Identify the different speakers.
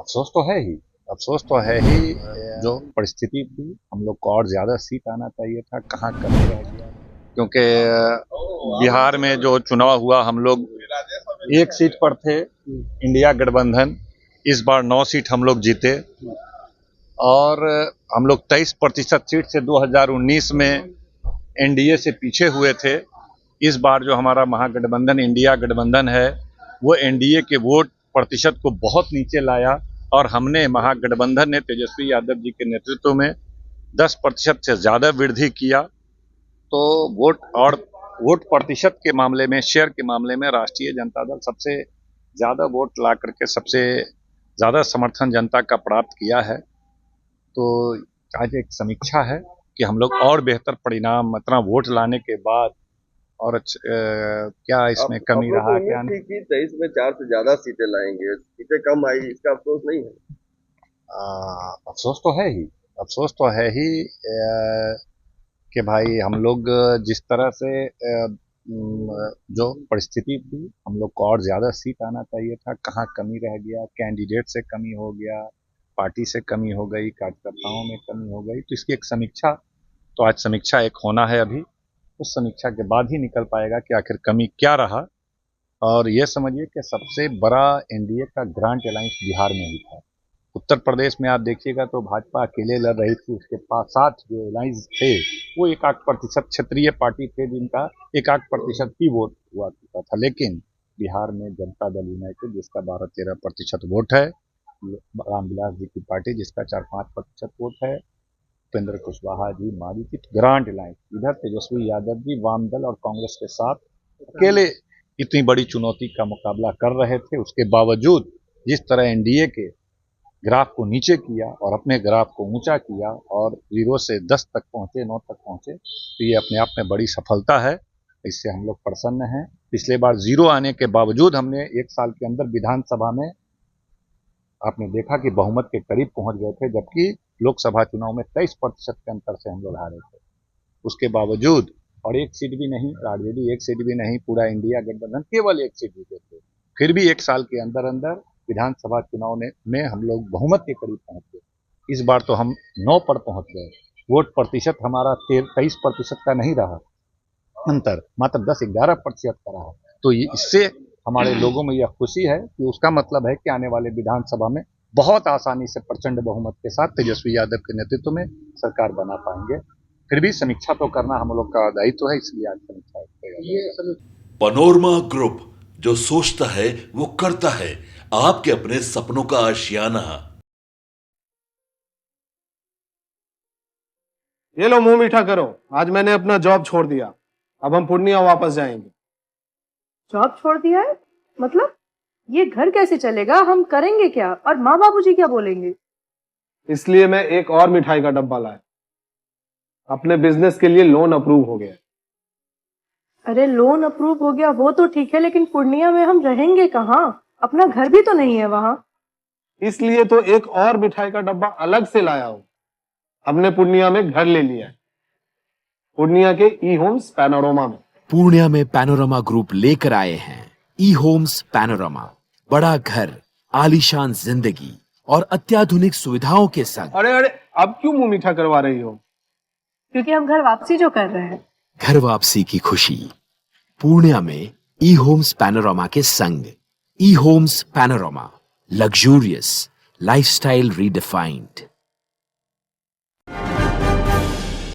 Speaker 1: अफ़सोस तो है ही, अफ़सोस तो है ही। जो परिस्थिति थी, हम लोग को और ज़्यादा सीट आना चाहिए था, कहाँ कमी रह गया। क्योंकि बिहार में जो चुनाव हुआ, हम लोग 1 सीट पर थे, इंडिया गठबंधन। इस बार 9 सीट हम लोग जीते और हम लोग 23% सीट से 2019 में एनडीए से पीछे हुए थे। इस बार जो हमारा महागठबंधन इंडिया गठबंधन है, वो एनडीए के वोट प्रतिशत को बहुत नीचे लाया और हमने महागठबंधन ने तेजस्वी यादव जी के नेतृत्व में 10% से ज़्यादा वृद्धि किया। तो वोट प्रतिशत के मामले में, शेयर के मामले में राष्ट्रीय जनता दल सबसे ज़्यादा वोट ला करके सबसे ज़्यादा समर्थन जनता का प्राप्त किया है। तो आज एक समीक्षा है कि हम लोग और बेहतर परिणाम, इतना वोट लाने के बाद और क्या इसमें कमी रहा, क्या नहीं।
Speaker 2: 23 में 4 से ज्यादा सीटें लाएंगे, सीटें कम आई, इसका अफसोस नहीं है?
Speaker 1: अफसोस तो है ही, अफसोस तो है ही कि भाई हम लोग जिस तरह से जो परिस्थिति थी, हम लोग को और ज़्यादा सीट आना चाहिए था, कहाँ कमी रह गया, कैंडिडेट से कमी हो गया, पार्टी से कमी हो गई, कार्यकर्ताओं में कमी हो गई। तो इसकी एक समीक्षा, तो आज समीक्षा एक होना है अभी, उस समीक्षा के बाद ही निकल पाएगा कि आखिर कमी क्या रहा। और ये समझिए कि सबसे बड़ा एनडीए का ग्रांट अलायंस बिहार में ही था। उत्तर प्रदेश में आप देखिएगा तो भाजपा अकेले लड़ रही थी, उसके पास 7 जो अलायंस थे वो 1-8% क्षेत्रीय पार्टी थे जिनका 1-8% ही वोट हुआ करता था। लेकिन बिहार में जनता दल यूनाइटेड जिसका 12-13% वोट है, रामविलास जी की पार्टी जिसका 4-5% वोट है, उपेंद्र कुशवाहा जी, मारी जी, ग्रांट अलायंस, इधर तेजस्वी यादव जी वाम दल और कांग्रेस के साथ अकेले इतनी बड़ी चुनौती का मुकाबला कर रहे थे। उसके बावजूद जिस तरह एनडीए के ग्राफ को नीचे किया और अपने ग्राफ को ऊंचा किया और 0 से 10 तक पहुंचे, 9 तक पहुंचे, तो ये अपने आप में बड़ी सफलता है। इससे हम लोग प्रसन्न हैं। पिछले बार 0 आने के बावजूद हमने 1 साल के अंदर विधानसभा में आपने देखा कि बहुमत के करीब पहुंच गए थे, जबकि लोकसभा चुनाव में 23% के अंतर से हम लोग हारे थे। उसके बावजूद, और 1 सीट भी नहीं, आरजेडी 1 सीट भी नहीं, पूरा इंडिया गठबंधन केवल 1 सीट जीते थे। फिर भी 1 साल के अंदर अंदर विधानसभा चुनाव में हम लोग बहुमत के करीब पहुंच गए। इस बार तो हम 9 पर पहुंच गए। वोट प्रतिशत हमारा 23% का नहीं रहा अंतर, मात्र 10-11% का रहा। तो इससे हमारे लोगों में यह खुशी है कि उसका मतलब है कि आने वाले विधानसभा में बहुत आसानी से प्रचंड बहुमत के साथ तेजस्वी यादव के नेतृत्व में सरकार बना पाएंगे। फिर भी समीक्षा तो करना हम लोग का दायित्व है, इसलिए आज समीक्षा।
Speaker 3: पनोरमा ग्रुप, जो सोचता है वो करता है। आपके अपने सपनों का आशियाना।
Speaker 4: ये लो मुंह मीठा करो, आज मैंने अपना जॉब छोड़ दिया। अब हम पूर्णिया वापस जाएंगे।
Speaker 5: जॉब छोड़ दिया है? मतलब ये घर कैसे चलेगा? हम करेंगे क्या? और माँ बाबूजी क्या बोलेंगे?
Speaker 4: इसलिए मैं एक और मिठाई का डब्बा लाया। अपने बिजनेस के लिए लोन अप्रूव हो गया।
Speaker 5: अरे लोन अप्रूव हो गया वो तो ठीक है, लेकिन पूर्णिया में हम रहेंगे कहाँ? अपना घर भी तो नहीं है वहां।
Speaker 4: इसलिए तो एक और मिठाई का डब्बा अलग से लाया हूं। हमने पूर्णिया में घर ले लिया है, पूर्णिया के ई होम्स पैनोरमा में।
Speaker 6: पूर्णिया में पैनोरमा ग्रुप लेकर आए हैं ई होम्स पैनोरमा। बड़ा घर, आलीशान जिंदगी और अत्याधुनिक सुविधाओं के संग।
Speaker 4: अरे अरे, अब क्यों मुंह मीठा करवा रही हो?
Speaker 5: क्योंकि हम घर वापसी जो कर रहे हैं।
Speaker 6: घर वापसी की खुशी पूर्णिया में ई होम्स पैनोरमा के संग। E homes panorama, luxurious lifestyle redefined.